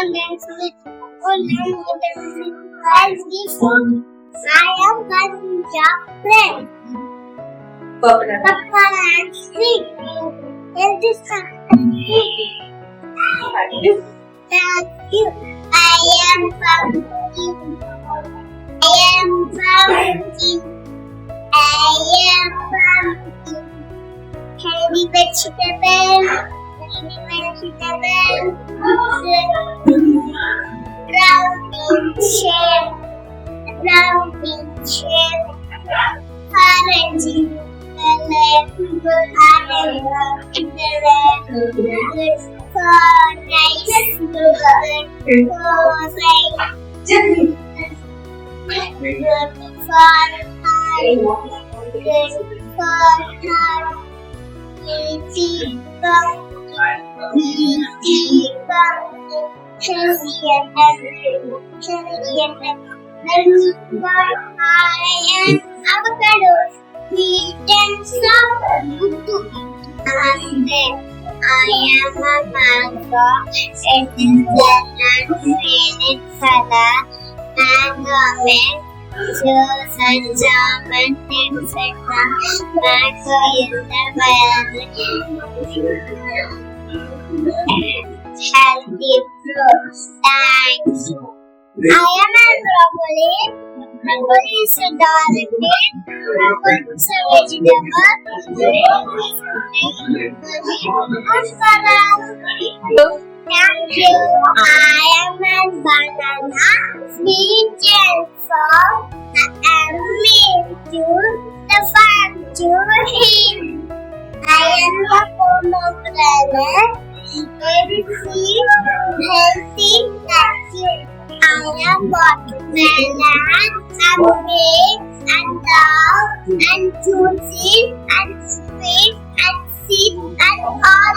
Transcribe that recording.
abundance with full and vitamin healthy food. I am Punjab friend. Papa and sweet. Healthy stuff. Thank you. I am pumpkin. I am pumpkin. I am pumpkin. Healthy vegetable. Round in shape. Orange in color. Good for rice. Good for rice. Good for heart. Good for heart. Easy pumpkin. Healthy and avocado. Sweet and soft. Good to eat. I am a mango. It is the non-green color. Mango milk, juice and jam and things like that. Mango is the healthy fruit. Thank you. I am a broccoli. Broccoli is a dark green. Broccoli is a vegetable. Thank you. I am a banana. Sweet and soft. And made to the farm to eat. I am a pomegranate. Very sweet, healthy. Thank you. I am watermelon, and big, and tall, and juicy, and sweet, and sweet, and all